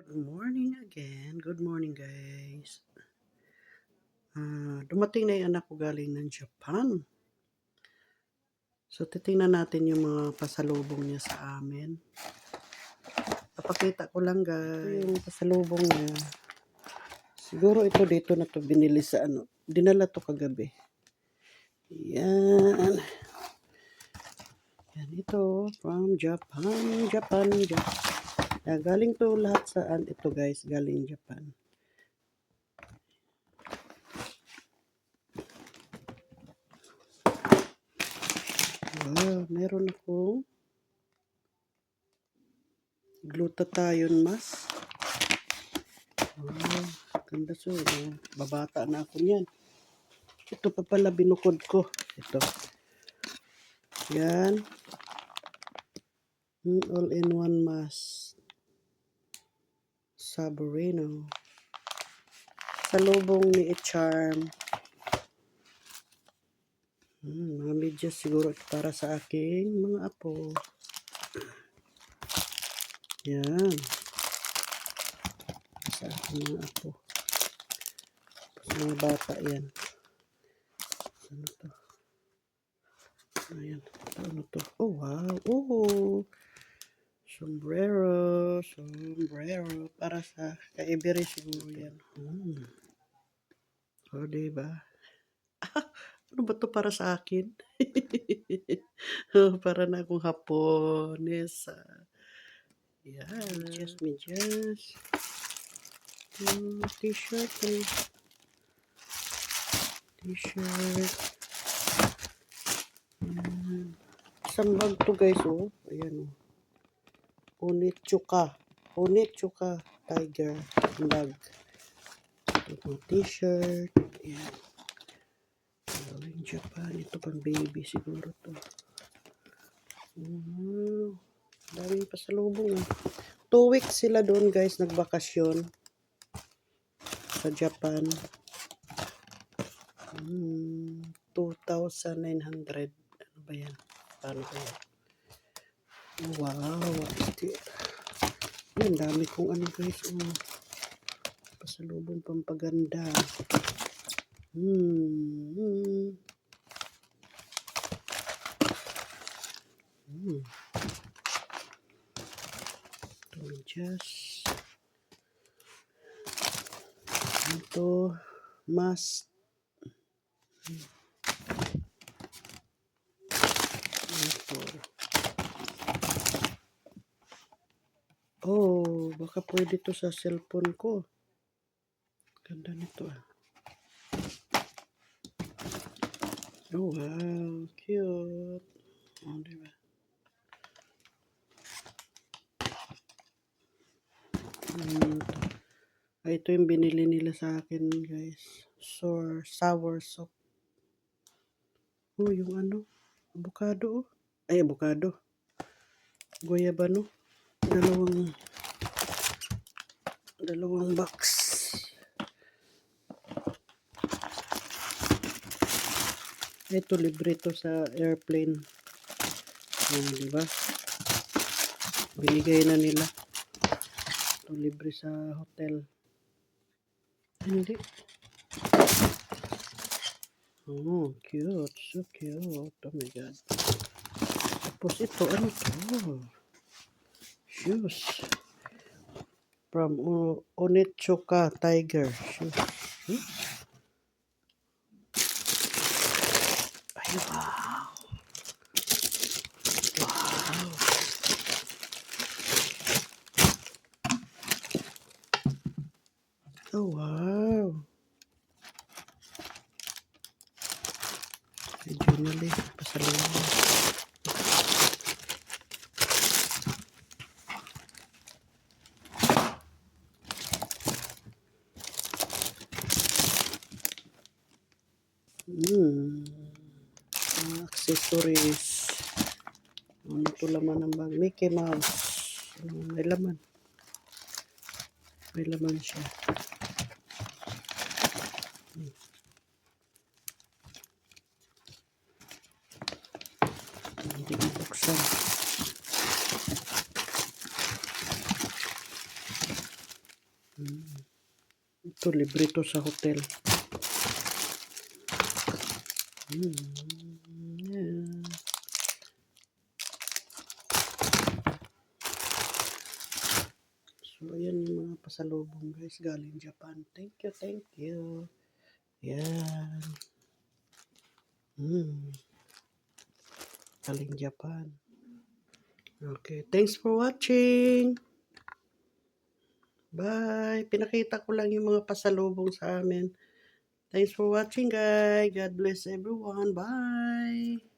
Good morning again. Good morning, guys. Dumating na yung anak ko galing ng Japan. So, titingnan natin yung mga pasalubong niya sa amin. Papakita ko lang, guys. Ito yung pasalubong niya. Siguro ito dito na to binili sa dinala to kagabi. Yan. Yan ito from Japan. Galing to lahat saan ito, guys. Galing Japan. Meron akong glutathione mask. Ganda babata na ako niyan. Ito pa pala binukod ko. Ito. Yan. All-in-one mask. Saborino. Salubong ni Charm. Mga medyas siguro para sa aking mga apo. Yan. Sa aking mga apo. Sa mga bata yan. Ano to? Ayan. Ano to? Oh, wow. Oh. Sombrero. Para sa kaibiri siguro yan. O, diba? Ano ba to para sa akin? Para na akong Haponesa. Yan. Medyas. T-shirt. Isang bag to, guys, oh. Ayan, oh. Onitsuka Tiger bag. Ito t-shirt. Ayan. Galing Japan. Ito pang baby siguro to. Daming pasalubong. 2 weeks sila doon, guys, nagbakasyon sa Japan. 2,900. Ano ba yan? Paano ba yan? Wow. Yan, dami kong guys. Pasalubong pampaganda. Just ito mask. Oh, baka pwede to sa cellphone ko. Ganda nito Oh, wow. Cute. Oh, diba? Ito yung binili nila sa akin, guys. Sour soup. Oh, yung avocado. Ay, avocado. Guayabano. Dalawang box. Ito, libre to sa airplane. Diba? Binigay na nila. Ito, libre sa hotel. Hindi. Oh, cute. So cute. Oh my God. Tapos ito, ano to? Shoes. From Onitsuka Tiger. Shoes. Ay, wow. Wow. Oh, wow. Medyo mali. Pasalubong. Accessories. Ano ito laman ng bag? Mickey Mouse. May laman. May laman siya. Hindi buksan. Ito, libre to sa hotel. Yeah. So, ayan yung mga pasalubong guys, galing Japan. Thank you, thank you. Yan. Galing Japan. Okay, thanks for watching. Bye. Pinakita ko lang yung mga pasalubong sa amin. Thanks for watching guys. God bless everyone. Bye.